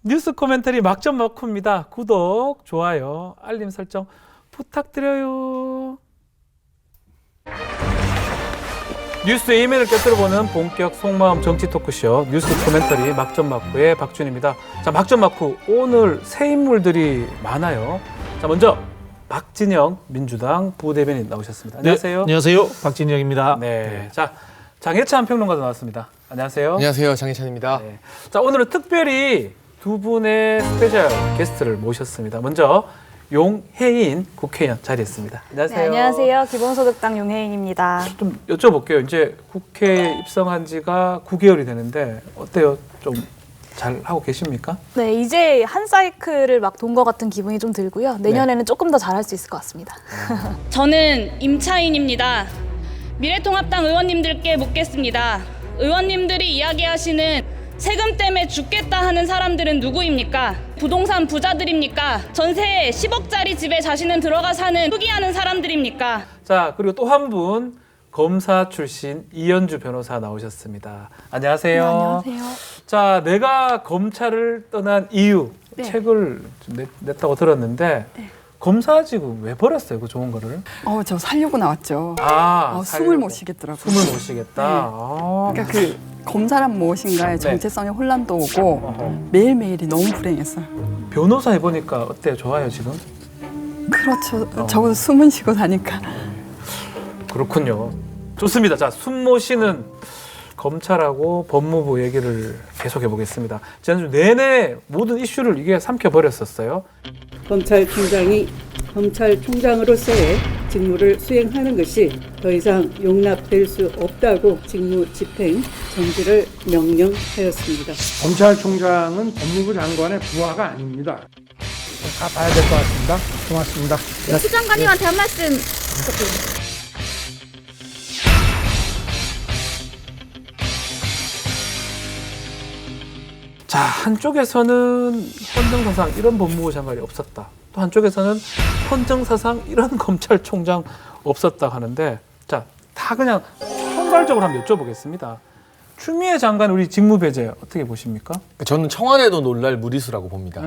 뉴스 코멘터리 막점 막후입니다. 구독, 좋아요, 알림 설정 부탁드려요. 뉴스의 이면을 꿰뚫어보는 본격 속마음 정치 토크쇼 뉴스 코멘터리 막점 막후의 박준입니다. 자, 막점 막후 오늘 새 인물들이 많아요. 자, 먼저 박진영 민주당 부대변인 나오셨습니다. 안녕하세요. 네, 안녕하세요. 박진영입니다. 네. 자, 장혜찬 평론가도 나왔습니다. 안녕하세요. 안녕하세요. 장혜찬입니다. 네. 자, 오늘은 특별히 두 분의 스페셜 게스트를 모셨습니다. 먼저 용혜인 국회의원 자리했습니다. 안녕하세요. 네, 안녕하세요. 기본소득당 용혜인입니다. 좀 여쭤볼게요. 이제 국회에 입성한 지가 9개월이 되는데 어때요? 좀 잘 하고 계십니까? 네, 이제 한 사이클을 막 돈 것 같은 기분이 좀 들고요. 내년에는 조금 더 잘할 수 있을 것 같습니다. 저는 임차인입니다. 미래통합당 의원님들께 묻겠습니다. 의원님들이 이야기하시는 세금 때문에 죽겠다 하는 사람들은 누구입니까? 부동산 부자들입니까? 전세 10억짜리 집에 자신은 들어가 사는 투기하는 사람들입니까? 자, 그리고 또 한 분 검사 출신 이현주 변호사 나오셨습니다. 안녕하세요. 네, 안녕하세요. 자, 내가 검찰을 떠난 이유 네. 책을 좀 냈다고 들었는데 검사 지금 왜 버렸어요? 그 좋은 거를? 저 살려고 나왔죠. 아, 숨을 못 쉬겠더라고요. 숨을 못 쉬겠다. 네. 아. 그러니까 그 검사란 무엇인가에 정체성에 혼란도 오고 매일매일이 너무 불행했어요. 변호사 해보니까 어때요? 좋아요 지금? 그렇죠. 적어도 숨은 쉬고 사니까. 그렇군요. 좋습니다. 자, 숨 못 쉬는 검찰하고 법무부 얘기를 계속해 보겠습니다. 지난주 내내 모든 이슈를 이게 삼켜버렸었어요. 검찰총장이 검찰총장으로서의 직무를 수행하는 것이 더 이상 용납될 수 없다고 직무 집행 정지를 명령하였습니다. 검찰총장은 법무부 장관의 부하가 아닙니다. 다 봐야 될 것 같습니다. 고맙습니다. 수 장관님한테 한 말씀 자, 한쪽에서는 헌정사상 이런 법무부 장관이 없었다. 또 한쪽에서는 헌정사상 이런 검찰총장 없었다 하는데, 자, 다 그냥 총괄적으로 한번 여쭤보겠습니다. 추미애 장관 우리 직무배제 어떻게 보십니까? 저는 청와대도 놀랄 무리수라고 봅니다.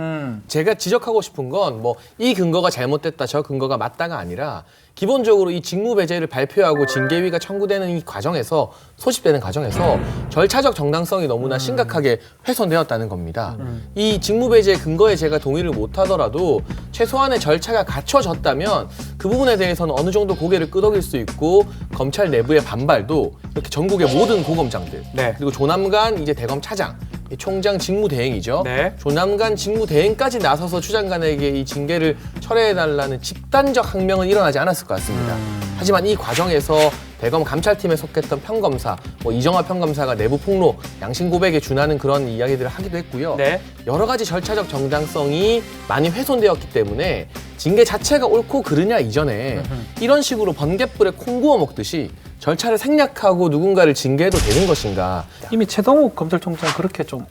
제가 지적하고 싶은 건 뭐 이 근거가 잘못됐다, 저 근거가 맞다가 아니라 기본적으로 이 직무배제를 발표하고 징계위가 청구되는 이 과정에서 소집되는 과정에서 절차적 정당성이 너무나 심각하게 훼손되었다는 겁니다. 이 직무배제 근거에 제가 동의를 못하더라도 최소한의 절차가 갖춰졌다면 그 부분에 대해서는 어느 정도 고개를 끄덕일 수 있고 검찰 내부의 반발도 이렇게 전국의 모든 고검장들 그리고 조남관 이제 대검 차장 이 총장 직무대행이죠. 조남관 직무대행까지 나서서 추 장관에게 이 징계를 철회해달라는 집단적 항명은 일어나지 않았을 것 같습니다. 하지만 이 과정에서 대검 감찰팀에 속했던 평검사, 이정화 평검사가 내부 폭로, 양심 고백에 준하는 그런 이야기들을 하기도 했고요. 여러 가지 절차적 정당성이 많이 훼손되었기 때문에 징계 자체가 옳고 그르냐 이전에 이런 식으로 번갯불에 콩 구워 먹듯이 절차를 생략하고 누군가를 징계해도 되는 것인가. 이미 최동욱 검찰총장 그렇게 좀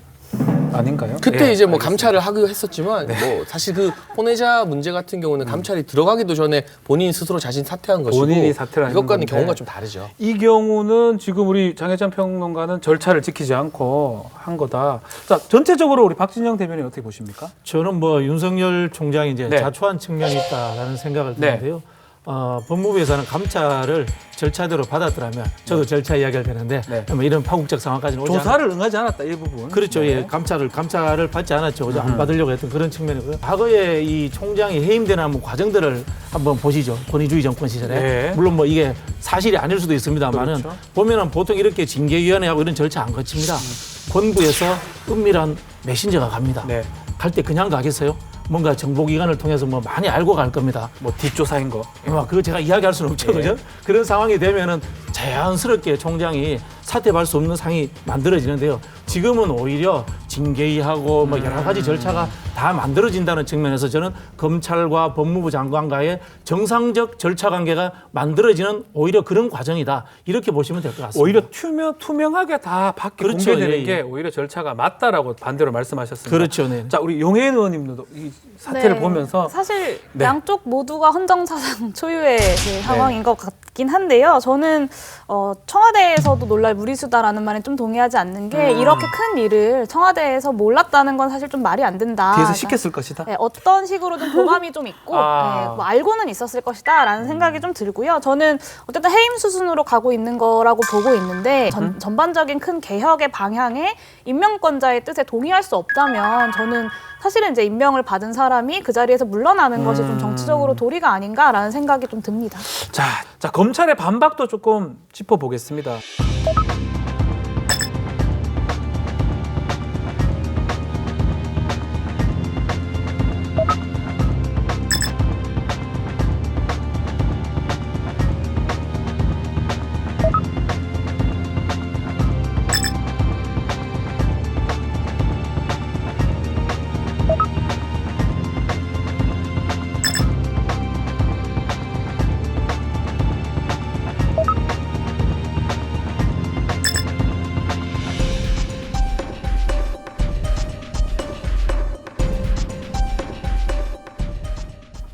아닌가요? 그때 이제 뭐 감찰을 하기도 했었지만 뭐 사실 그 혼외자 문제 같은 경우는 감찰이 들어가기도 전에 본인 스스로 자신 사퇴한 것이고 본인이 사퇴를 하는 이것과는 건데. 경우가 좀 다르죠. 이 경우는 지금 우리 장혜찬 평론가는 절차를 지키지 않고 한 거다. 자, 전체적으로 우리 박진영 대변인 어떻게 보십니까? 저는 뭐 윤석열 총장이 이제 네. 자초한 측면이 있다라는 생각을 드는데요. 법무부에서는 감찰을 절차대로 받았더라면 저도 절차 이야기를 되는데 뭐 이런 파국적 상황까지는 오지 조사를 응하지 않았다 일부분. 그렇죠. 예, 감찰을 받지 않았죠. 안 받으려고 했던 그런 측면이고요. 과거에 이 총장이 해임되는 한번 과정들을 한번 보시죠. 권위주의 정권 시절에. 물론 뭐 이게 사실이 아닐 수도 있습니다만은 보면은 보통 이렇게 징계위원회하고 이런 절차 안 거칩니다. 권부에서 은밀한 메신저가 갑니다. 갈 때 그냥 가겠어요? 뭔가 정보기관을 통해서 뭐 많이 알고 갈 겁니다. 뭐 뒷조사인 거. 그거 제가 이야기할 수는 없죠. 그죠? 그런 상황이 되면은 자연스럽게 총장이 사퇴할 수 없는 상황이 만들어지는데요. 지금은 오히려 징계위하고 뭐 여러 가지 절차가 다 만들어진다는 측면에서 저는 검찰과 법무부 장관과의 정상적 절차 관계가 만들어지는 오히려 그런 과정이다. 이렇게 보시면 될 것 같습니다. 오히려 투명하게 다 밖에 그렇죠. 공개되는 게 오히려 절차가 맞다라고 반대로 말씀하셨습니다. 그렇죠. 네. 자, 우리 용혜인 의원님도 이 사태를 보면서 사실 양쪽 모두가 헌정사상 초유의 그 상황인 것 같긴 한데요. 저는 청와대에서도 놀랄 무리수다라는 말에 좀 동의하지 않는 게 이렇게 큰 일을 청와대에서 몰랐다는 건 사실 좀 말이 안 된다. 뒤에서 시켰을 것이다. 네, 어떤 식으로든 도감이 좀 있고 네, 뭐 알고는 있었을 것이다라는 생각이 좀 들고요. 저는 어쨌든 해임 수순으로 가고 있는 거라고 보고 있는데 전반적인 큰 개혁의 방향에 임명권자의 뜻에 동의할 수 없다면 저는 사실은 이제 임명을 받은 사람이 그 자리에서 물러나는 것이 좀 정치적으로 도리가 아닌가라는 생각이 좀 듭니다. 자, 검찰의 반박도 조금 짚어보겠습니다.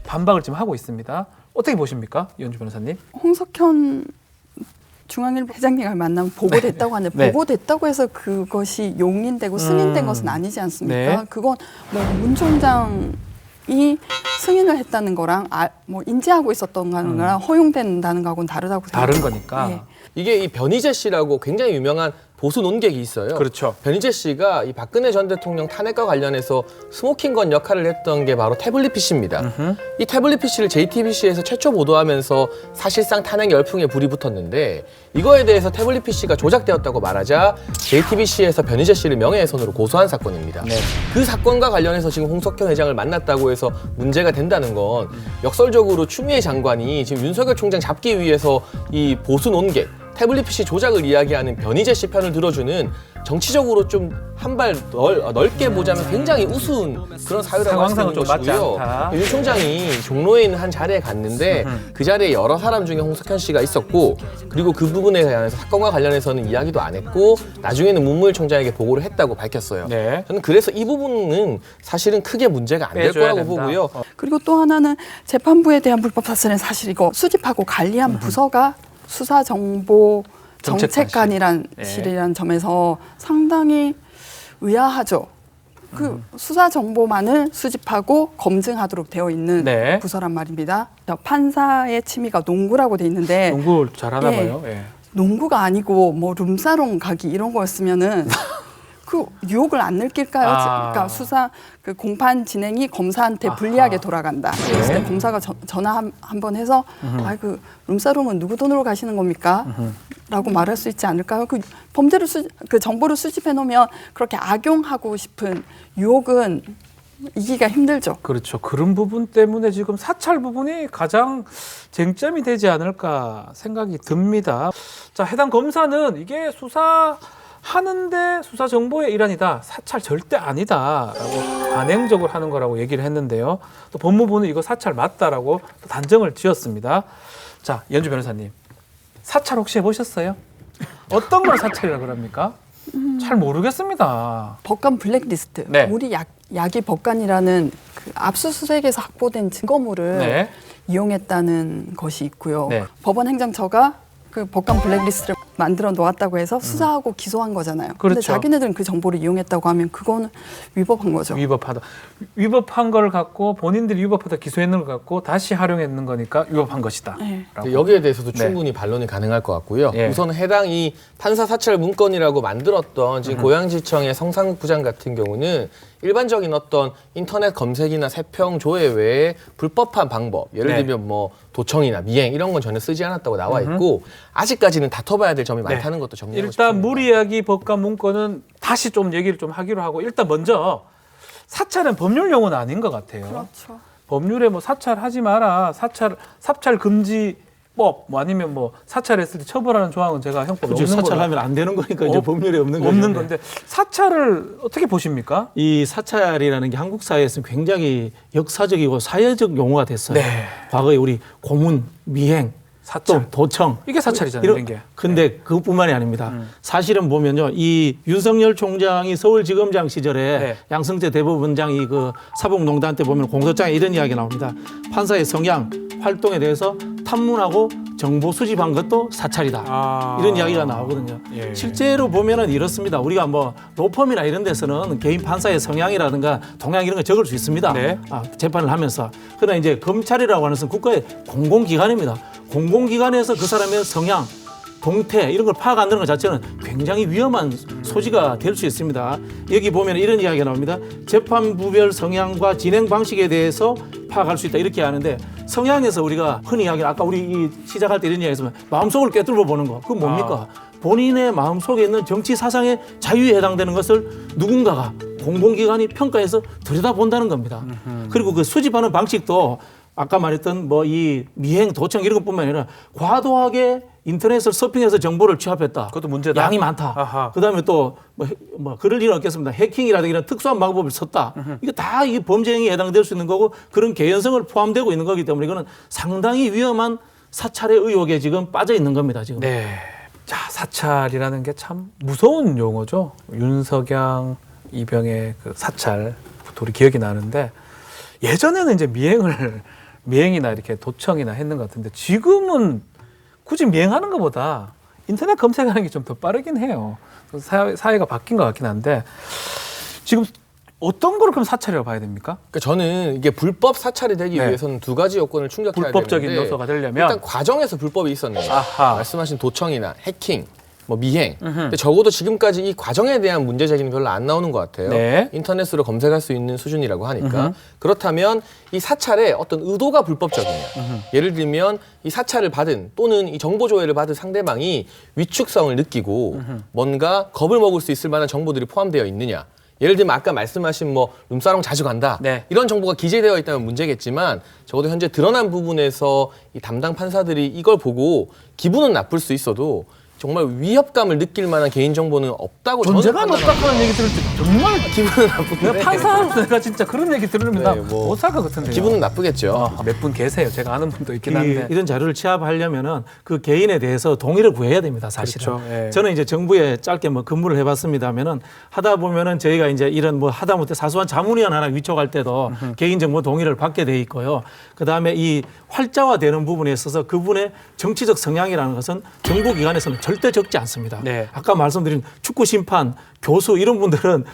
반박을 지금 하고 있습니다. 어떻게 보십니까, 이현주 변호사님? 홍석현 중앙일보 회장님을 만나면 보고됐다고 하는데 네. 보고됐다고 해서 그것이 용인되고 승인된 것은 아니지 않습니까? 네. 그건 뭐 문 총장이 승인을 했다는 거랑 뭐 인지하고 있었던 거랑 허용된다는 거하고는 다르다고 다른 생각해요. 거니까. 네. 이게 이 변희재 씨라고 굉장히 유명한 보수 논객이 있어요. 그렇죠. 변희재 씨가 이 박근혜 전 대통령 탄핵과 관련해서 스모킹건 역할을 했던 게 바로 태블릿 PC입니다. 이 태블릿 PC를 JTBC에서 최초 보도하면서 사실상 탄핵 열풍에 불이 붙었는데 이거에 대해서 태블릿 PC가 조작되었다고 말하자 JTBC에서 변희재 씨를 명예훼손으로 고소한 사건입니다. 네. 그 사건과 관련해서 지금 홍석현 회장을 만났다고 해서 문제가 된다는 건 역설적으로 추미애 장관이 지금 윤석열 총장 잡기 위해서 이 보수 논객 태블릿 PC 조작을 이야기하는 변희재 씨 편을 들어주는 정치적으로 좀 한 발 넓게 보자면 굉장히 우스운 그런 사유라고 할 수 상황상은 있는 좀 맞지 것이고요. 않다. 윤 총장이 종로에 있는 한 자리에 갔는데 그 자리에 여러 사람 중에 홍석현 씨가 있었고 그리고 그 부분에 관해서 사건과 관련해서는 이야기도 안 했고 나중에는 문무일 총장에게 보고를 했다고 밝혔어요. 네. 저는 그래서 이 부분은 사실은 크게 문제가 안 될 빼줘야 거라고 된다. 보고요. 그리고 또 하나는 재판부에 대한 불법 사실은 사실 이거 수집하고 관리한 부서가 수사정보정책관이란 네. 실이라는 점에서 상당히 의아하죠. 그 수사 정보만을 수집하고 검증하도록 되어 있는 네. 부서란 말입니다. 판사의 취미가 농구라고 돼 있는데 농구를 잘하나 예. 봐요. 예. 농구가 아니고 뭐 룸사롱 가기 이런 거였으면은 그 유혹을 안 느낄까요? 그러니까 수사 그 공판 진행이 검사한테 불리하게 돌아간다. 그랬을 때 검사가 전화 한 번 해서 그 룸사롱은 누구 돈으로 가시는 겁니까? 라고 말할 수 있지 않을까요? 그 범죄를 그 정보를 수집해 놓으면 그렇게 악용하고 싶은 유혹은 이기가 힘들죠. 그렇죠. 그런 부분 때문에 지금 사찰 부분이 가장 쟁점이 되지 않을까 생각이 듭니다. 자, 해당 검사는 이게 수사하는데 수사 정보의 일환이다. 사찰 절대 아니다라고 관행적으로 하는 거라고 얘기를 했는데요. 또 법무부는 이거 사찰 맞다라고 또 단정을 지었습니다. 자, 이현주 변호사님. 사찰 혹시 해보셨어요? 어떤 걸 사찰이라고 그럽니까? 잘 모르겠습니다. 법관 블랙리스트. 네. 우리 야기 법관이라는 그 압수수색에서 확보된 증거물을 네. 이용했다는 것이 있고요. 네. 법원 행정처가 그 법관 블랙리스트를 만들어 놓았다고 해서 수사하고 기소한 거잖아요. 그런데 그렇죠. 자기네들은 그 정보를 이용했다고 하면 그거는 위법한 거죠. 위법하다. 위법한 걸 갖고 본인들이 위법하다 기소했는 걸 갖고 다시 활용했는 거니까 위법한 것이다. 네. 라고. 여기에 대해서도 네. 충분히 반론이 가능할 것 같고요. 예. 우선 해당 이 판사 사찰 문건이라고 만들었던 지금 고양시청의 성상국 부장 같은 경우는 일반적인 어떤 인터넷 검색이나 세평 조회 외에 불법한 방법, 예를 네. 들면 뭐 도청이나 미행 이런 건 전혀 쓰지 않았다고 나와 있고 아직까지는 다퉈봐야 될 점이 많다는 것도 정리하고 일단 싶습니다. 무리야기 법관 문건은 다시 좀 얘기를 좀 하기로 하고 일단 먼저 사찰은 법률 용어는 아닌 것 같아요. 그렇죠. 법률에 뭐 사찰하지 마라, 사찰 금지법 뭐 아니면 뭐 사찰했을 때 처벌하는 조항은 제가 형법에 그렇죠. 없는 걸로 사찰하면 안 되는 거니까 이제 법률에 없는 거죠. 없는 건데 사찰을 어떻게 보십니까? 이 사찰이라는 게 한국 사회에서 굉장히 역사적이고 사회적 용어가 됐어요. 네. 과거에 우리 고문, 미행, 사찰. 또 도청 이게 사찰이잖아요, 이런 게. 근데 그것뿐만이 아닙니다. 사실은 보면요, 이 윤석열 총장이 서울지검장 시절에 네. 양승태 대법원장이 그 사법농단 때 보면 공소장에 이런 이야기 나옵니다. 판사의 성향, 활동에 대해서 탐문하고 정보 수집한 것도 사찰이다. 이런 이야기가 나오거든요. 예. 실제로 보면은 이렇습니다. 우리가 뭐 로펌이나 이런 데서는 개인 판사의 성향이라든가 동향 이런 거 적을 수 있습니다. 네. 재판을 하면서. 그러나 이제 검찰이라고 하는 것은 국가의 공공기관입니다. 공공기관에서 그 사람의 성향, 동태 이런 걸 파악한다는 것 자체는 굉장히 위험한 소지가 될 수 있습니다. 여기 보면 이런 이야기가 나옵니다. 재판부별 성향과 진행 방식에 대해서 파악할 수 있다 이렇게 하는데 성향에서 우리가 흔히 이야기하는 아까 우리 시작할 때 이런 이야기했지만 마음속을 꿰뚫어 보는 거 그건 뭡니까? 본인의 마음속에 있는 정치 사상의 자유에 해당되는 것을 누군가가 공공기관이 평가해서 들여다본다는 겁니다. 그리고 그 수집하는 방식도 아까 말했던 뭐 이 미행, 도청 이런 것뿐만 아니라 과도하게 인터넷을 서핑해서 정보를 취합했다. 그것도 문제다. 양이 많다. 아하. 그다음에 또 뭐 그럴 일은 없겠습니다. 해킹이라든가 이런 특수한 방법을 썼다. 이거 다 이 범죄 행위에 해당될 수 있는 거고 그런 개연성을 포함되고 있는 거기 때문에 이거는 상당히 위험한 사찰의 의혹에 지금 빠져 있는 겁니다. 지금. 네. 자, 사찰이라는 게 참 무서운 용어죠. 윤석양, 이병의 그 사찰 우리 기억이 나는데 예전에는 이제 미행이나 이렇게 도청이나 했는 것 같은데 지금은 굳이 미행하는 것보다 인터넷 검색하는 게 좀 더 빠르긴 해요. 사회가 바뀐 것 같긴 한데 지금 어떤 걸 그럼 사찰이라고 봐야 됩니까? 그러니까 저는 이게 불법 사찰이 되기 네. 위해서는 두 가지 요건을 충족해야 불법적인 되는데 요소가 되려면 일단 과정에서 불법이 있었네요. 아하. 말씀하신 도청이나 해킹, 뭐 미행. 근데 적어도 지금까지 이 과정에 대한 문제 제기는 별로 안 나오는 것 같아요. 네. 인터넷으로 검색할 수 있는 수준이라고 하니까. 그렇다면 이 사찰의 어떤 의도가 불법적이냐. 예를 들면 이 사찰을 받은 또는 이 정보 조회를 받은 상대방이 위축성을 느끼고 뭔가 겁을 먹을 수 있을 만한 정보들이 포함되어 있느냐. 예를 들면 아까 말씀하신 뭐 룸사롱 자주 간다. 네. 이런 정보가 기재되어 있다면 문제겠지만 적어도 현재 드러난 부분에서 이 담당 판사들이 이걸 보고 기분은 나쁠 수 있어도 정말 위협감을 느낄 만한 개인정보는 없다고 존재감 저는 없다는 얘기 들을 때 정말 기분은 나쁜데 내가 판사로서 내가 진짜 그런 얘기 들으면 네, 나 뭐 못 살 것 같은데요. 기분은 나쁘겠죠. 몇 분 계세요. 제가 아는 분도 있긴 한데. 이런 자료를 취합하려면은 그 개인에 대해서 동의를 구해야 됩니다. 사실은. 그렇죠. 예. 저는 이제 정부에 짧게 뭐 근무를 해봤습니다면은 하다 보면은 저희가 이제 이런 뭐 하다못해 사소한 자문위원 하나 위촉할 때도 개인정보 동의를 받게 돼 있고요. 그 다음에 이 활자화되는 부분에 있어서 그분의 정치적 성향이라는 것은 정보기관에서는 절대 적지 않습니다. 네. 아까 말씀드린 축구 심판, 교수 이런 분들은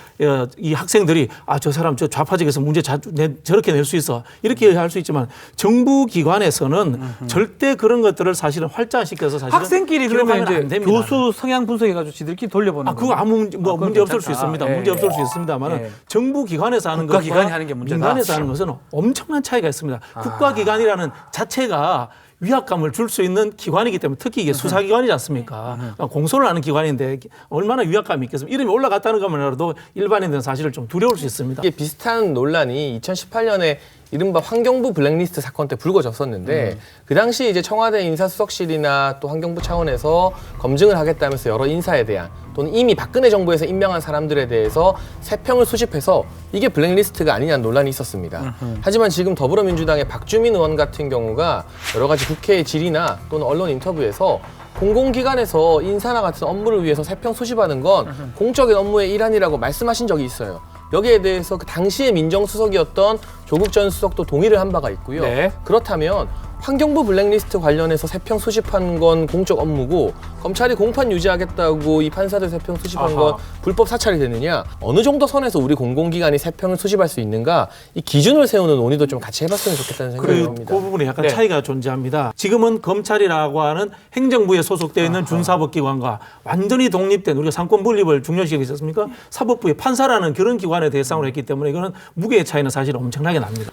이 학생들이 저 사람 저 좌파적에서 문제 저렇게 낼 수 있어 이렇게 할 수 있지만 정부기관에서는 절대 그런 것들을 사실은 활자시켜서 사실은 학생끼리 그러면 기록하면 안 이제 됩니다. 교수 성향 분석해가지고 지들끼리 돌려보는 그거 아무 그건 문제 없을 수 괜찮다. 있습니다. 예, 문제 없을 예. 수 있습니다만은 예. 정부기관에서 하는 것과 국가기관이 하는 게 문제다. 민간에서 하는 것은 엄청난 차이가 있습니다. 국가기관이라는 자체가 위압감을 줄 수 있는 기관이기 때문에 특히 이게 수사기관이지 않습니까? 공소를 하는 기관인데 얼마나 위압감이 있겠습니까? 이름이 올라갔다는 것만으로도 일반인들은 사실을 좀 두려울 수 있습니다. 이게 비슷한 논란이 2018년에 이른바 환경부 블랙리스트 사건 때 불거졌었는데 그 당시 이제 청와대 인사수석실이나 또 환경부 차원에서 검증을 하겠다면서 여러 인사에 대한 또는 이미 박근혜 정부에서 임명한 사람들에 대해서 세평을 수집해서 이게 블랙리스트가 아니냐는 논란이 있었습니다. 하지만 지금 더불어민주당의 박주민 의원 같은 경우가 여러 가지 국회의 질의나 또는 언론 인터뷰에서 공공기관에서 인사나 같은 업무를 위해서 세평 수집하는 건 공적인 업무의 일환이라고 말씀하신 적이 있어요. 여기에 대해서 그 당시에 민정수석이었던 조국 전 수석도 동의를 한 바가 있고요. 네. 그렇다면 환경부 블랙리스트 관련해서 세평 수집한 건 공적 업무고 검찰이 공판 유지하겠다고 이 판사들 세평 수집한 건 불법 사찰이 되느냐? 어느 정도 선에서 우리 공공기관이 세평을 수집할 수 있는가? 이 기준을 세우는 논의도 좀 같이 해봤으면 좋겠다는 생각이 그리고 듭니다. 그 부분에 약간 네. 차이가 존재합니다. 지금은 검찰이라고 하는 행정부에 소속되어 있는 준사법기관과 완전히 독립된 우리가 상권 분립을 중요시하고 있었습니까? 사법부의 판사라는 그런 기관에 대상으로 했기 때문에 이거는 무게의 차이는 사실 엄청나게 납니다.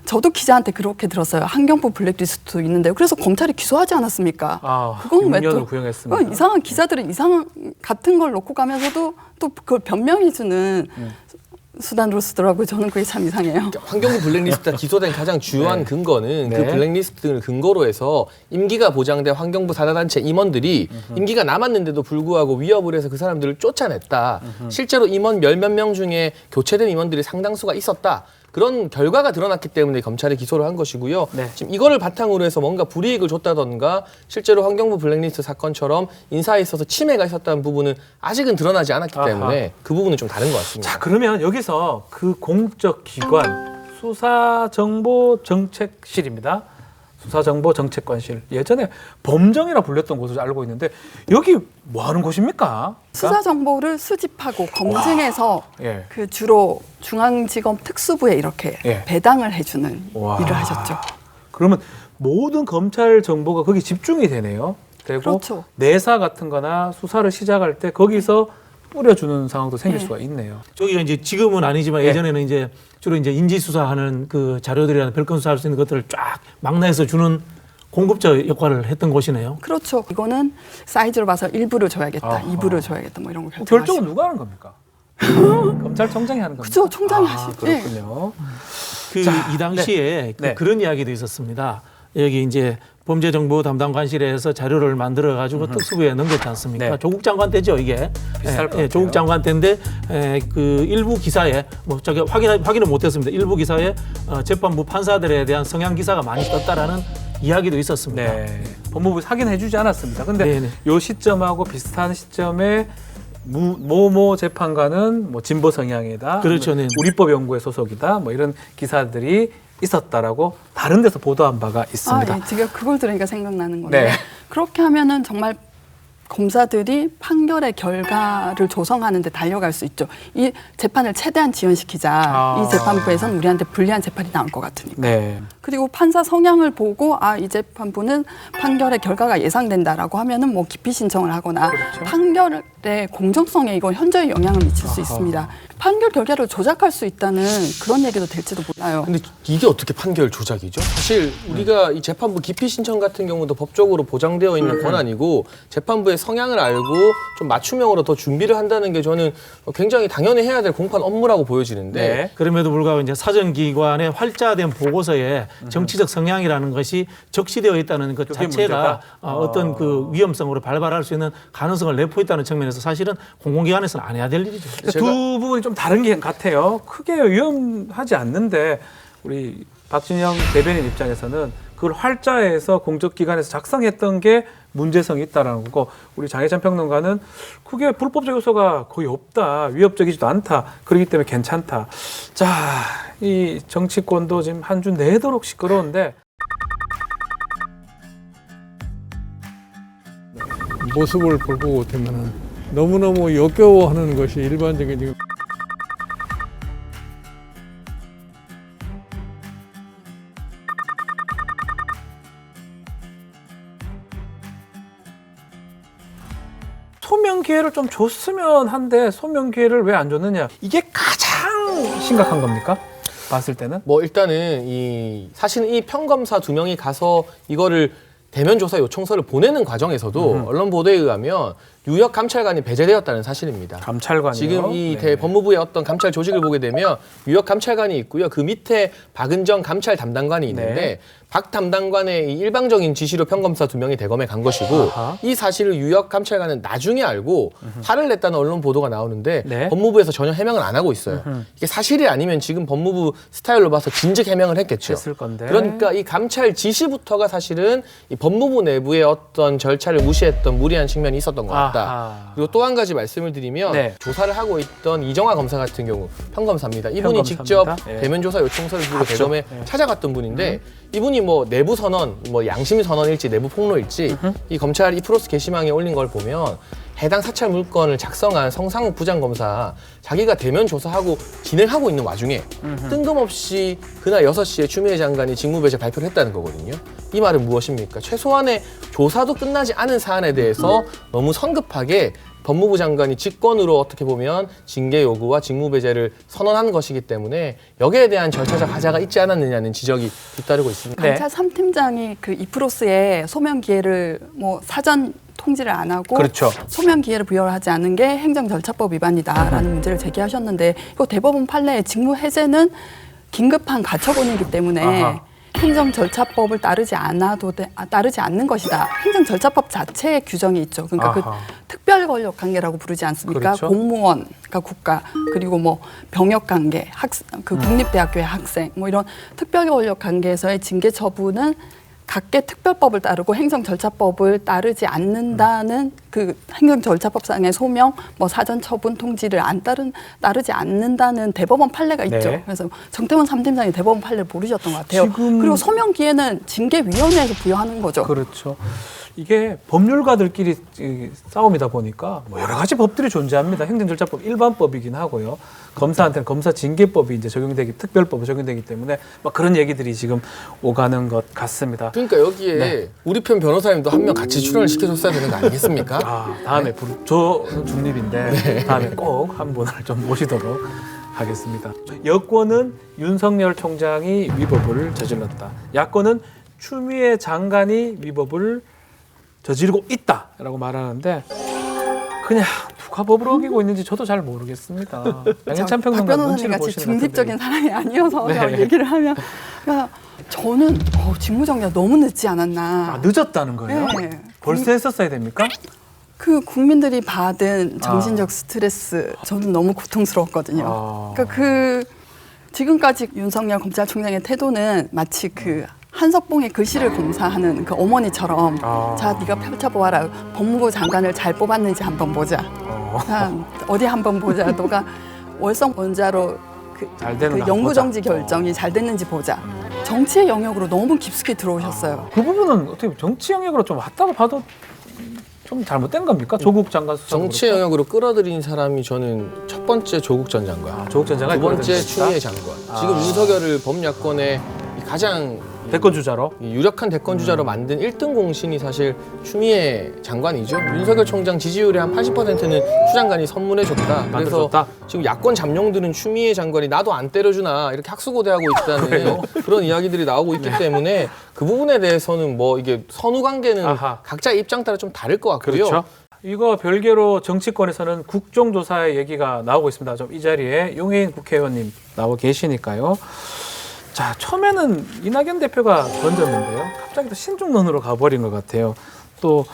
저도 기자한테 그렇게 들었어요. 환경부 블랙리스트도 있는데요. 그래서 검찰이 기소하지 않았습니까? 그건 왜 6년을 또 구형했습니다. 이상한 기자들은 이상한 같은 걸 놓고 가면서도 또 그걸 변명해주는 수단으로 쓰더라고요. 저는 그게 참 이상해요. 환경부 블랙리스트가 기소된 가장 주요한 근거는 그 블랙리스트를 근거로 해서 임기가 보장된 환경부 사단단체 임원들이 임기가 남았는데도 불구하고 위협을 해서 그 사람들을 쫓아냈다. 실제로 임원 몇 명 중에 교체된 임원들이 상당수가 있었다. 그런 결과가 드러났기 때문에 검찰이 기소를 한 것이고요. 네. 지금 이거를 바탕으로 해서 뭔가 불이익을 줬다던가 실제로 환경부 블랙리스트 사건처럼 인사에 있어서 침해가 있었다는 부분은 아직은 드러나지 않았기 때문에 그 부분은 좀 다른 것 같습니다. 자, 그러면 여기서 그 공적 기관 수사정보정책실입니다. 수사정보정책관실 예전에 범정이라 불렸던 곳으로 알고 있는데 여기 뭐 하는 곳입니까? 수사 정보를 수집하고 검증해서 예. 그 주로 중앙지검 특수부에 이렇게 예. 배당을 해주는 와. 일을 하셨죠. 그러면 모든 검찰 정보가 거기 집중이 되네요. 그리고 그렇죠. 내사 같은 거나 수사를 시작할 때 거기서 뿌려주는 상황도 생길 수가 있네요. 저기가 이제 지금은 아니지만 예. 예전에는 이제 주로 이제 인지 수사하는 그 자료들이나 별건 수사할 수 있는 것들을 쫙 망라해서 주는 공급자 역할을 했던 곳이네요. 그렇죠. 이거는 사이즈로 봐서 1부를 줘야겠다, 아하. 2부를 줘야겠다, 뭐 이런 거 결정하시고. 결정은 누가 하는 겁니까? 검찰청장이 하는 겁니까? 그죠, 총장이 하시죠. 그렇군요. 그 자, 이 당시에 네. 그런 이야기도 있었습니다. 여기 이제 범죄정보 담당관실에서 자료를 만들어 가지고 특수부에 넘겼지 않습니까? 네. 조국 장관 때죠 이게. 비슷할 것 같아요. 조국 장관 때인데 그 일부 기사에 뭐 저기 확인은 못했습니다. 일부 기사에 재판부 판사들에 대한 성향 기사가 많이 떴다라는 이야기도 있었습니다. 네. 법무부 확인해주지 않았습니다. 근데 네네. 요 시점하고 비슷한 시점에 모모 재판관은 뭐 진보 성향이다. 그렇죠, 네. 우리법 연구회 소속이다. 뭐 이런 기사들이 있었다라고 다른 데서 보도한 바가 있습니다. 아, 예. 제가 그걸 들으니까 생각나는 건데 네. 그렇게 하면은 정말 검사들이 판결의 결과를 조성하는 데 달려갈 수 있죠. 이 재판을 최대한 지연시키자. 이 재판부에서는 우리한테 불리한 재판이 나올 것 같으니까. 네. 그리고 판사 성향을 보고 이 재판부는 판결의 결과가 예상된다라고 하면은 뭐 기피 신청을 하거나 판결의 공정성에 이거 현저히 영향을 미칠 수 있습니다. 판결 결과를 조작할 수 있다는 그런 얘기도 될지도 몰라요. 근데 이게 어떻게 판결 조작이죠? 사실 우리가 이 재판부 기피 신청 같은 경우도 법적으로 보장되어 있는 권한이고 재판부의 성향을 알고 좀 맞춤형으로 더 준비를 한다는 게 저는 굉장히 당연히 해야 될 공판 업무라고 보여지는데 네. 그럼에도 불구하고 이제 사정기관의 활자된 보고서에 정치적 성향이라는 것이 적시되어 있다는 것 그게 자체가 문제다? 어떤 그 위험성으로 발발할 수 있는 가능성을 내포했다는 측면에서 사실은 공공기관에서는 안 해야 될 일이죠. 두 부분이 좀 다른 게 같아요. 크게 위험하지 않는데 우리 박진영 대변인 입장에서는 그걸 활자해서 공적기관에서 작성했던 게 문제성이 있다라는 거고 우리 장혜찬 평론가는 그게 불법적 요소가 거의 없다. 위협적이지도 않다. 그렇기 때문에 괜찮다. 자, 이 정치권도 지금 한 주 내도록 시끄러운데 모습을 보고 되면은 너무너무 역겨워하는 것이 일반적인 지금 소명 기회를 좀 줬으면 한데 소명 기회를 왜 안 줬느냐? 이게 가장 심각한 겁니까? 봤을 때는? 뭐 일단은 사실은 이 평검사 2명이 가서 이거를 대면 조사 요청서를 보내는 과정에서도 언론 보도에 의하면 유역 감찰관이 배제되었다는 사실입니다. 감찰관이요? 지금 이 네. 법무부의 어떤 감찰 조직을 보게 되면 유역 감찰관이 있고요. 그 밑에 박은정 감찰 담당관이 있는데 네. 박 담당관의 이 일방적인 지시로 평검사 2명이 대검에 간 것이고 아하. 이 사실을 유역 감찰관은 나중에 알고 화를 냈다는 언론 보도가 나오는데 네. 법무부에서 전혀 해명을 안 하고 있어요. 이게 사실이 아니면 지금 법무부 스타일로 봐서 진즉 해명을 했겠죠. 했을 건데. 그러니까 이 감찰 지시부터가 사실은 이 법무부 내부의 어떤 절차를 무시했던 무리한 측면이 있었던 것 같다. 아하. 그리고 또 한 가지 말씀을 드리면 네. 조사를 하고 있던 이정화 검사 같은 경우 평검사입니다. 이분이 평검사입니다. 직접 예. 대면 조사 요청서를 들고 갔죠. 대검에 찾아갔던 분인데 이분이 뭐 내부 선언, 뭐 양심 선언일지 내부 폭로일지 이 검찰 이 프로스 게시망에 올린 걸 보면 해당 사찰 물건을 작성한 성상욱 부장검사 자기가 대면 조사하고 진행하고 있는 와중에 뜬금없이 그날 6시에 추미애 장관이 직무배제 발표를 했다는 거거든요. 이 말은 무엇입니까? 최소한의 조사도 끝나지 않은 사안에 대해서 너무 성급하게 법무부 장관이 직권으로 어떻게 보면 징계 요구와 직무배제를 선언한 것이기 때문에 여기에 대한 절차적 하자가 있지 않았느냐는 지적이 뒤따르고 있습니다. 네. 감찰 3팀장이 그 이프로스에 소명 기회를 뭐 사전 통지를 안 하고 그렇죠. 소명 기회를 부여하지 않은 게 행정절차법 위반이다라는 문제를 제기하셨는데 이거 대법원 판례의 직무 해제는 긴급한 가처분이기 때문에 아하. 행정절차법을 따르지 않는 것이다. 행정절차법 자체에 규정이 있죠. 그러니까 그 아하. 특별 권력 관계라고 부르지 않습니까? 그렇죠. 공무원, 그러니까 국가, 그리고 뭐 병역 관계, 국립대학교의 학생, 뭐 이런 특별 권력 관계에서의 징계 처분은 각계 특별법을 따르고 행정절차법을 따르지 않는다는 그 행정절차법상의 소명, 뭐 사전 처분 통지를 따르지 않는다는 대법원 판례가 있죠. 네. 그래서 정태원 3팀장이 대법원 판례를 모르셨던 것 같아요. 지금- 그리고 소명 기회는 징계위원회에서 부여하는 거죠. 그렇죠. 이게 법률가들끼리 이 싸움이다 보니까 뭐 여러 가지 법들이 존재합니다. 행정절차법 일반법이긴 하고요. 검사한테는 검사 징계법이 이제 특별법이 적용되기 때문에 막 그런 얘기들이 지금 오가는 것 같습니다. 그러니까 여기에 네. 우리 편 변호사님도 한 명 같이 출연을 시켜줬어야 되는 거 아니겠습니까? 다음에 저는 중립인데 다음에 꼭 한 분을 좀 모시도록 하겠습니다. 여권은 윤석열 총장이 위법을 저질렀다. 야권은 추미애 장관이 위법을 저지르고 있다라고 말하는데 그냥 누가 법을 어기고 있는지 저도 잘 모르겠습니다. 양현찬 평론가 박 변호사님 눈치를 같이 보시는 중립적인 사람이 아니어서 네. 얘기를 하면 그러니까 저는 직무정리가 너무 늦지 않았나. 늦었다는 거예요? 네. 벌써 했었어야 됩니까? 그 국민들이 받은 정신적 스트레스 저는 너무 고통스러웠거든요. 그러니까 지금까지 윤석열 검찰총장의 태도는 마치 한석봉의 글씨를 검사하는 그 어머니처럼 자 네가 펼쳐보아라. 법무부 장관을 잘 뽑았는지 한번 보자. 자, 어디 한번 보자. 너가 월성 원자로 잘 되는 거 영구정지 결정이 잘 됐는지 보자. 정치의 영역으로 너무 깊숙이 들어오셨어요. 그 부분은 어떻게 정치 영역으로 좀 왔다고 봐도 좀 잘못된 겁니까? 조국 장관 수사 정치 영역으로 끌어들인 사람이 저는 첫 번째 조국 전 장관, 조국 전 장관, 두 번째 추미애 장관. 지금 윤석열을 범야권의 가장 대권 주자로 유력한 대권 주자로 만든 1등 공신이 사실 추미애 장관이죠. 윤석열 총장 지지율의 한 80%는 추 장관이 선물해줬다. 그래서 만들어줬다? 지금 야권 잠룡들은 추미애 장관이 나도 안 때려주나 이렇게 학수고대하고 있다는 그런 이야기들이 나오고 있기 때문에 그 부분에 대해서는 뭐 이게 선후 관계는 각자 입장 따라 좀 다를 것 같고요. 그렇죠. 이거 별개로 정치권에서는 국정조사의 얘기가 나오고 있습니다. 좀 이 자리에 용해인 국회의원님 나와 계시니까요. 자, 처음에는 이낙연 대표가 던졌는데요. 갑자기 또 신중론으로 가버린 것 같아요. 또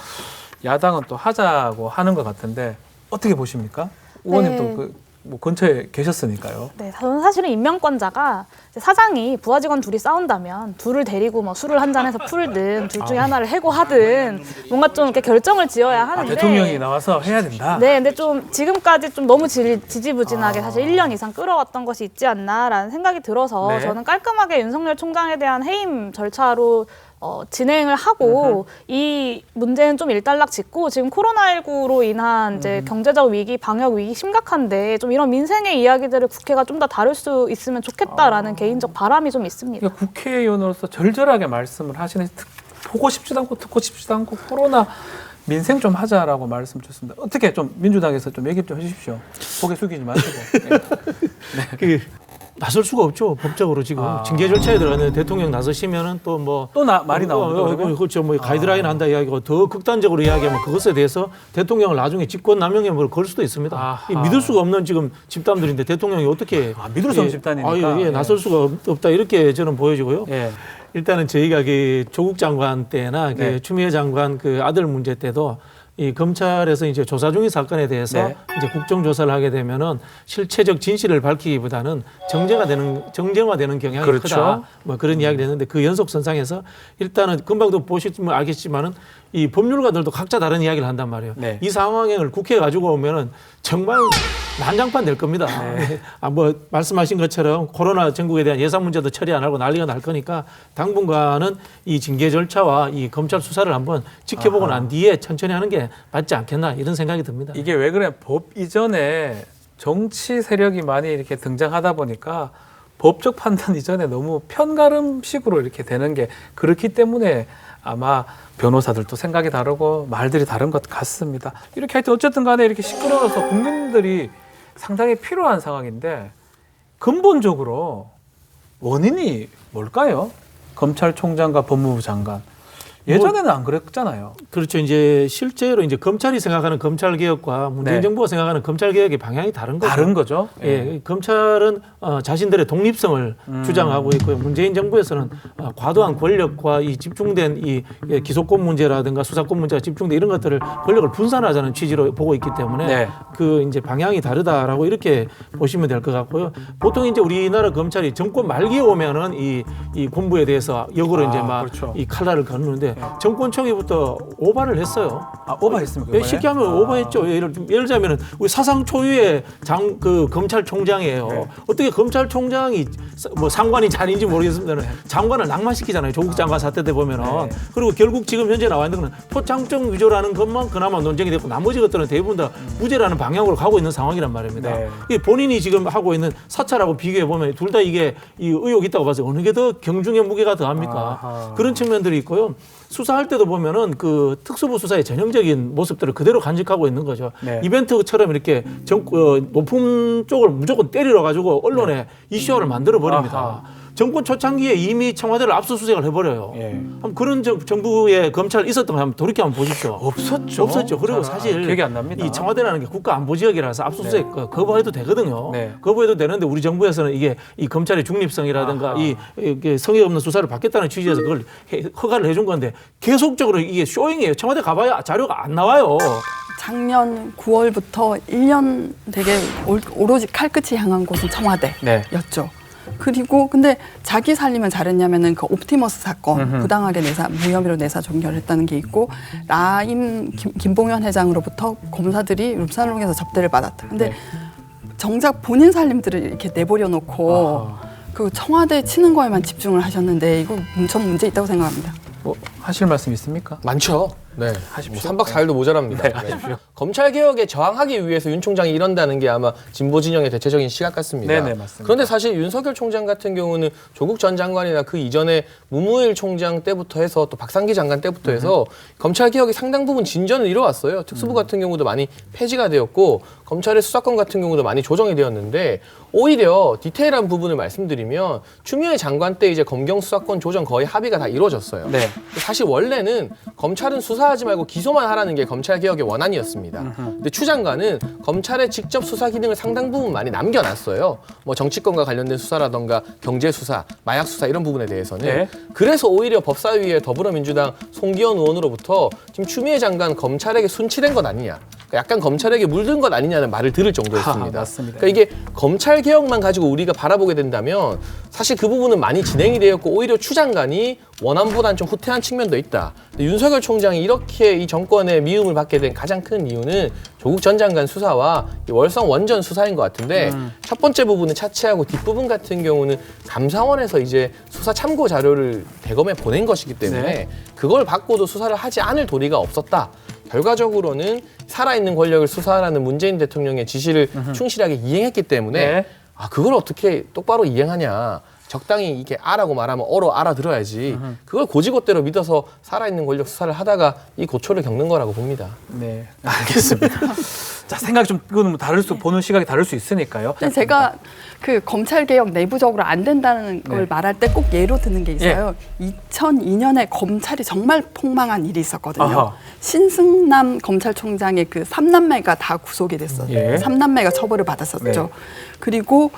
야당은 또 하자고 하는 것 같은데 어떻게 보십니까? 의원님 또 뭐 근처에 계셨으니까요. 네, 저는 사실은 임명권자가 이제 사장이 부하 직원 둘이 싸운다면 둘을 데리고 뭐 술을 한 잔해서 풀든 둘 중에 하나를 해고하든 뭔가 좀 이렇게 결정을 지어야 하는데 대통령이 나와서 해야 된다. 네, 근데 좀 지금까지 좀 너무 지지부진하게 사실 1년 이상 끌어왔던 것이 있지 않나라는 생각이 들어서 네. 저는 깔끔하게 윤석열 총장에 대한 해임 절차로 진행을 하고 이 문제는 좀 일단락 짓고 지금 코로나19로 인한 이제 경제적 위기, 방역 위기 심각한데 좀 이런 민생의 이야기들을 국회가 좀 더 다룰 수 있으면 좋겠다라는 개인적 바람이 좀 있습니다. 그러니까 국회의원으로서 절절하게 말씀을 하시는 보고 싶지도 않고 듣고 싶지도 않고 코로나 민생 좀 하자라고 말씀 주셨습니다. 어떻게 좀 민주당에서 좀 얘기 좀 해주십시오. 고개 숙이지 마시고. 네. 나설 수가 없죠. 법적으로 지금 징계 절차에 들어가는 대통령 나서시면은 또 뭐 말이 나오는 그렇죠. 뭐 가이드라인 한다 이야기고 더 극단적으로 이야기하면 그것에 대해서 대통령을 나중에 직권남용에 뭘 걸 수도 있습니다. 믿을 수가 없는 지금 집단들인데 대통령이 어떻게 믿을 수 없는 집단이니까 나설 수가 없다 이렇게 저는 보여지고요. 예. 일단은 저희가 그 조국 장관 때나 네. 그 추미애 장관 그 아들 문제 때도 이 검찰에서 이제 조사 중인 사건에 대해서 네. 이제 국정조사를 하게 되면은 실체적 진실을 밝히기보다는 정쟁화되는 경향이 그렇죠. 크다. 뭐 그런 이야기를 했는데 그 연속선상에서 일단은 금방도 보시면 알겠지만은 이 법률가들도 각자 다른 이야기를 한단 말이에요. 네. 이 상황을 국회에 가지고 오면은 정말 난장판 될 겁니다. 뭐 말씀하신 것처럼 코로나 전국에 대한 예산 문제도 처리 안 하고 난리가 날 거니까 당분간은 이 징계 절차와 이 검찰 수사를 한번 지켜보고 난 뒤에 천천히 하는 게 맞지 않겠나 이런 생각이 듭니다. 이게 왜 그래? 법 이전에 정치 세력이 많이 이렇게 등장하다 보니까 법적 판단 이전에 너무 편가름식으로 이렇게 되는 게 그렇기 때문에 아마 변호사들도 생각이 다르고 말들이 다른 것 같습니다. 이렇게 하여튼 어쨌든 간에 이렇게 시끄러워서 국민들이 상당히 필요한 상황인데 근본적으로 원인이 뭘까요? 검찰총장과 법무부 장관. 예전에는 안 그랬잖아요. 그렇죠. 이제 실제로 이제 검찰이 생각하는 검찰 개혁과 문재인 네. 정부가 생각하는 검찰 개혁의 방향이 다른 거죠. 다른 거죠. 예, 검찰은 자신들의 독립성을 주장하고 있고요. 문재인 정부에서는 과도한 권력과 이 집중된 이 기소권 문제라든가 수사권 문제가 집중된 이런 것들을 권력을 분산하자는 취지로 보고 있기 때문에 네. 그 이제 방향이 다르다라고 이렇게 보시면 될 것 같고요. 보통 이제 우리나라 검찰이 정권 말기에 오면은 이 군부에 대해서 역으로 이제 막 그렇죠. 이 칼날을 거누는데 정권 초기부터 오바를 했어요. 오버했습니까? 예, 쉽게 하면 오버했죠. 예를 들자면은 우리 사상 초유의 그 검찰총장이에요. 네. 어떻게 검찰총장이 뭐 상관이 잘인지 모르겠습니다만 장관을 낙마시키잖아요. 조국 장관 사태 때 보면은 네. 그리고 결국 지금 현재 나와 있는 거는 토창적 위조라는 것만 그나마 논쟁이 됐고 나머지 것들은 대부분 다 무죄라는 방향으로 가고 있는 상황이란 말입니다. 네. 이게 본인이 지금 하고 있는 사찰하고 비교해 보면 둘 다 이게 이 의혹이 있다고 봐서 어느 게 더 경중의 무게가 더합니까? 아하. 그런 측면들이 있고요. 수사할 때도 보면은 그 특수부 수사의 전형적인 모습들을 그대로 간직하고 있는 거죠. 네. 이벤트처럼 이렇게 높은 쪽을 무조건 때리러 가지고 언론에 이슈화를 만들어 버립니다. 아하. 정권 초창기에 이미 청와대를 압수수색을 해버려요. 예. 한번 그런 정부의 검찰 있었던 거 한번 돌이켜 한번 보십시오. 없었죠. 그리고 잘 사실 기억이 안 납니다. 이 청와대라는 게 국가 안보 지역이라서 압수수색 거부해도 되거든요. 네. 거부해도 되는데 우리 정부에서는 이게 이 검찰의 중립성이라든가 이게 성의 없는 수사를 받겠다는 취지에서 그걸 허가를 해준 건데 계속적으로 이게 쇼잉이에요. 청와대 가봐야 자료가 안 나와요. 작년 9월부터 1년 되게 오로지 칼끝이 향한 곳은 청와대였죠. 네. 그리고 근데 자기 살림을 잘했냐면은 그 옵티머스 사건 부당하게 무혐의로 내사 종결했다는 게 있고 라임 김봉현 회장으로부터 검사들이 룸사롱에서 접대를 받았다. 근데 네. 정작 본인 살림들을 이렇게 내버려 놓고 그 청와대 치는 거에만 집중을 하셨는데 이거 전 문제 있다고 생각합니다. 뭐 하실 말씀 있습니까? 많죠. 네. 하십시오. 3박 4일도 모자랍니다. 네, 하십시오. 검찰 개혁에 저항하기 위해서 윤 총장이 이런다는 게 아마 진보 진영의 대체적인 시각 같습니다. 네네, 맞습니다. 그런데 사실 윤석열 총장 같은 경우는 조국 전 장관이나 그 이전에 문무일 총장 때부터 해서 또 박상기 장관 때부터 해서 검찰 개혁이 상당 부분 진전을 이뤄왔어요. 특수부 같은 경우도 많이 폐지가 되었고 검찰의 수사권 같은 경우도 많이 조정이 되었는데 오히려 디테일한 부분을 말씀드리면 추미애 장관 때 이제 검경 수사권 조정 거의 합의가 다 이루어졌어요. 네. 사실 원래는 검찰은 수사하지 말고 기소만 하라는 게 검찰 개혁의 원안이었습니다. 근데 추 장관은 검찰의 직접 수사 기능을 상당 부분 많이 남겨놨어요. 뭐 정치권과 관련된 수사라던가 경제 수사, 마약 수사 이런 부분에 대해서는. 네. 그래서 오히려 법사위에 더불어민주당 송기현 의원으로부터 지금 추미애 장관 검찰에게 순치된 것 아니냐. 그러니까 약간 검찰에게 물든 것 아니냐는 말을 들을 정도였습니다. 맞습니다. 그러니까 이게 검찰 개혁만 가지고 우리가 바라보게 된다면 사실 그 부분은 많이 진행이 되었고 오히려 추 장관이 원안보다는 좀 후퇴한 측면도 있다. 근데 윤석열 총장이 이렇게 이 정권의 미움을 받게 된 가장 큰 이유는 조국 전 장관 수사와 이 월성 원전 수사인 것 같은데 첫 번째 부분은 차치하고 뒷부분 같은 경우는 감사원에서 이제 수사 참고 자료를 대검에 보낸 것이기 때문에 네. 그걸 받고도 수사를 하지 않을 도리가 없었다. 결과적으로는 살아있는 권력을 수사하라는 문재인 대통령의 지시를 충실하게 이행했기 때문에 네. 그걸 어떻게 똑바로 이행하냐. 적당히 이게 아라고 말하면 어로 알아들어야지. 그걸 고지고대로 믿어서 살아있는 권력 수사를 하다가 이 고초를 겪는 거라고 봅니다. 네, 알겠습니다. 자, 생각이 좀 이거는 보는 시각이 다를 수 있으니까요. 근데 제가 그 검찰 개혁 내부적으로 안 된다는 걸 네. 말할 때 꼭 예로 드는 게 있어요. 2002년에 검찰이 정말 폭망한 일이 있었거든요. 아하. 신승남 검찰총장의 그 3남매가 다 구속이 됐었어요. 예. 3남매가 처벌을 받았었죠. 네. 그리고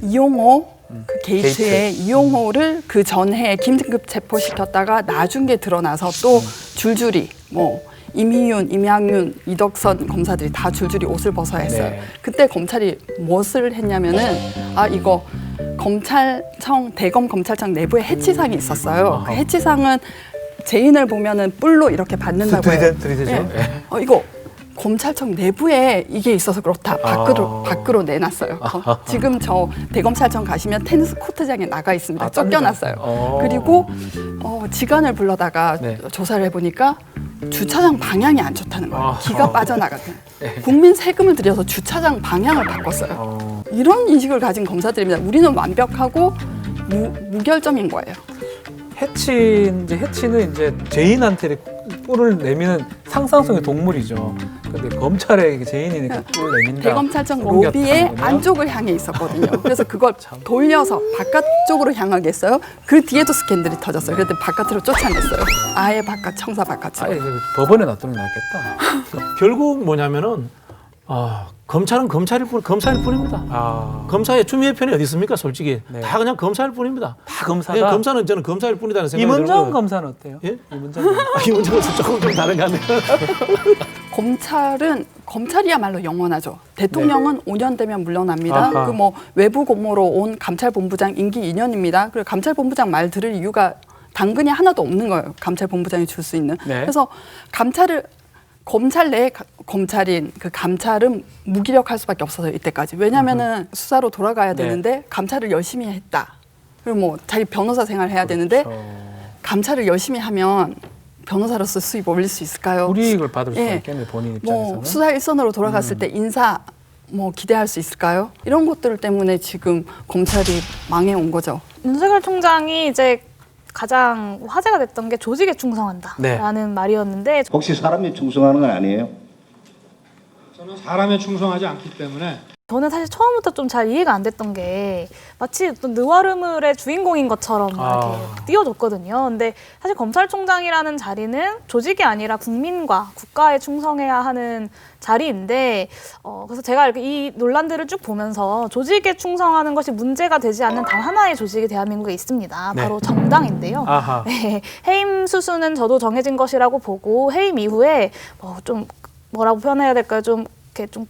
이용호 그 게이트의 이용호를 그 전해에 긴급 체포시켰다가 나중에 드러나서 또 줄줄이 뭐 임희윤, 임양윤, 이덕선 검사들이 다 줄줄이 옷을 벗어야 했어요. 네. 그때 검찰이 무엇을 했냐면은 이거 검찰청 대검 검찰청 내부에 해치상이 있었어요. 그 해치상은 죄인을 보면은 뿔로 이렇게 받는다고 해요. 들이대죠. 네. 이거 검찰청 내부에 이게 있어서 그렇다. 밖으로 내놨어요. 지금 저 대검찰청 가시면 테니스 코트장에 나가 있습니다. 쫓겨났어요. 그리고 직원을 불러다가 네. 조사를 해보니까 주차장 방향이 안 좋다는 거예요. 기가 빠져나가든. 네. 국민 세금을 들여서 주차장 방향을 바꿨어요. 이런 인식을 가진 검사들입니다. 우리는 완벽하고 무결점인 거예요. 해치는 이제 죄인한테 뿔을 내미는 상상성의 동물이죠. 근데 검찰의 죄인이니까 뿔을 내민다. 대검찰청 옮겼다는 로비의 거냐? 안쪽을 향해 있었거든요. 그래서 그걸 돌려서 바깥쪽으로 향하게 했어요. 그 뒤에도 스캔들이 터졌어요. 그래서 바깥으로 쫓아냈어요. 아예 바깥, 청사 바깥으로. 아예 법원에 놔두는 게 낫겠다. 결국 뭐냐면은 검찰은 검찰일 뿐입니다. 검사의 추미애 편이 어디 있습니까? 솔직히 네. 다 그냥 검사일 뿐입니다. 다 검사다. 네, 검사는 저는 검사일 뿐이다는 생각이 이문정 들고요. 검사는 어때요? 예? 이문정 검사. 이문정은 조금 좀 다른 것 같네요. 검찰이야말로 영원하죠. 대통령은 5년 되면 물러납니다. 아하. 그 뭐 외부 공모로 온 감찰본부장 임기 2년입니다. 그리고 감찰본부장 말 들을 이유가 당근이 하나도 없는 거예요. 감찰본부장이 줄 수 있는. 네. 그래서 검찰 내에 검찰인 그 감찰은 무기력할 수밖에 없어요. 이때까지. 왜냐하면은 수사로 돌아가야 네. 되는데 감찰을 열심히 했다. 그리고 뭐 자기 변호사 생활 해야 되는데 감찰을 열심히 하면 변호사로서 수입 올릴 수 있을까요? 불이익을 받을 수 예. 있겠네 본인 입장에서는. 뭐 수사 일선으로 돌아갔을 때 인사 뭐 기대할 수 있을까요? 이런 것들 때문에 지금 검찰이 망해온 거죠. 윤석열 총장이 이제 가장 화제가 됐던 게 조직에 충성한다라는 말이었는데 혹시 사람이 충성하는 건 아니에요? 저는 사람에 충성하지 않기 때문에 저는 사실 처음부터 좀 잘 이해가 안 됐던 게 마치 어떤 느와르물의 주인공인 것처럼 이렇게 띄워줬거든요. 근데 사실 검찰총장이라는 자리는 조직이 아니라 국민과 국가에 충성해야 하는 자리인데 그래서 제가 이렇게 이 논란들을 쭉 보면서 조직에 충성하는 것이 문제가 되지 않는 단 하나의 조직이 대한민국에 있습니다. 네. 바로 정당인데요. 네, 해임 수순은 저도 정해진 것이라고 보고 해임 이후에 좀 뭐라고 표현해야 될까요? 좀 이렇게 좀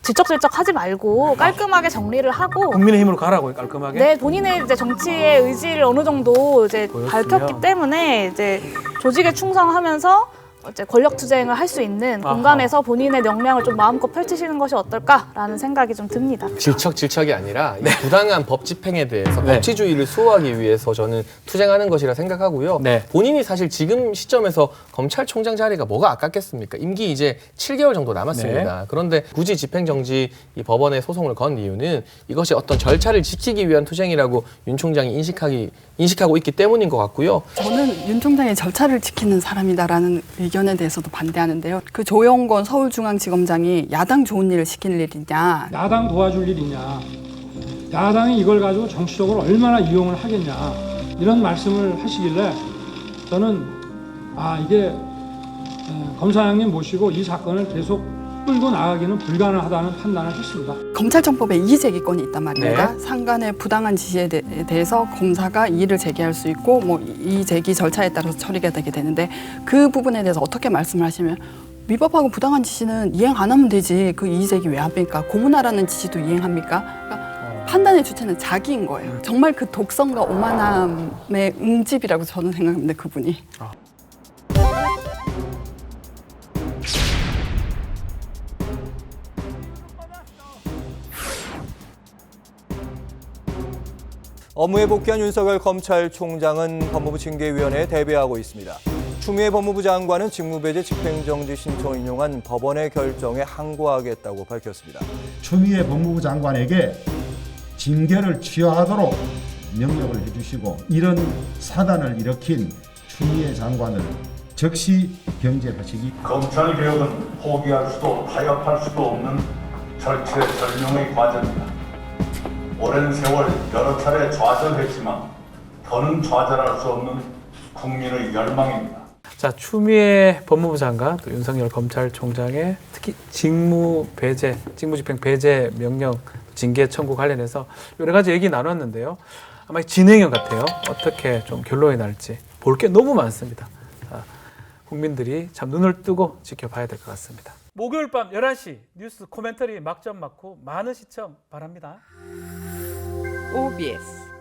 질척질척 하지 말고 깔끔하게 정리를 하고 국민의힘으로 가라고 깔끔하게. 네, 본인의 이제 정치의 의지를 어느 정도 이제 보였으면. 밝혔기 때문에 이제 조직에 충성하면서 이제 권력 투쟁을 할 수 있는 아하. 공간에서 본인의 역량을 좀 마음껏 펼치시는 것이 어떨까라는 생각이 좀 듭니다. 질척이 아니라 이 부당한 법 집행에 대해서 네. 법치주의를 수호하기 위해서 저는 투쟁하는 것이라 생각하고요. 네. 본인이 사실 지금 시점에서 검찰총장 자리가 뭐가 아깝겠습니까? 임기 이제 7개월 정도 남았습니다. 네. 그런데 굳이 집행정지 이 법원에 소송을 건 이유는 이것이 어떤 절차를 지키기 위한 투쟁이라고 윤 총장이 인식하고 있기 때문인 것 같고요. 저는 윤 총장이 절차를 지키는 사람이다라는 의견에 대해서도 반대하는데요. 그 조영건 서울중앙지검장이 야당 좋은 일을 시킬 일이냐. 야당 도와줄 일이냐, 야당이 이걸 가지고 정치적으로 얼마나 이용을 하겠냐 이런 말씀을 하시길래 저는 이게 검사장님 모시고 이 사건을 계속 끌고 나가기는 불가능하다는 판단을 했습니다. 검찰청법에 이의제기권이 있단 말입니다. 네. 상관의 부당한 지시에 대해서 검사가 이의를 제기할 수 있고 뭐 이의제기 절차에 따라서 처리가 되게 되는데 그 부분에 대해서 어떻게 말씀을 하시면 위법하고 부당한 지시는 이행 안 하면 되지 그 이의제기 왜 합니까? 고문하라는 지시도 이행합니까? 그러니까 판단의 주체는 자기인 거예요. 정말 그 독성과 오만함의 응집이라고 저는 생각합니다. 그분이. 업무에 복귀한 윤석열 검찰총장은 법무부 징계위원회에 대비하고 있습니다. 추미애 법무부 장관은 직무배제 집행정지 신청을 인용한 법원의 결정에 항고하겠다고 밝혔습니다. 추미애 법무부 장관에게 징계를 취하하도록 명령을 해주시고 이런 사단을 일으킨 추미애 장관을 즉시 경질하시기. 검찰개혁은 포기할 수도 타협할 수도 없는 절체절명의 과정이다. 오랜 세월 여러 차례 좌절했지만 더는 좌절할 수 없는 국민의 열망입니다. 자, 추미애 법무부 장관 또 윤석열 검찰총장의 특히 직무집행 배제 명령 징계 청구 관련해서 여러 가지 얘기 나눴는데요. 아마 진행형 같아요. 어떻게 좀 결론이 날지 볼 게 너무 많습니다. 자, 국민들이 참 눈을 뜨고 지켜봐야 될 것 같습니다. 목요일 밤 11시 뉴스 코멘터리 막점 많고 많은 시청 바랍니다. OBS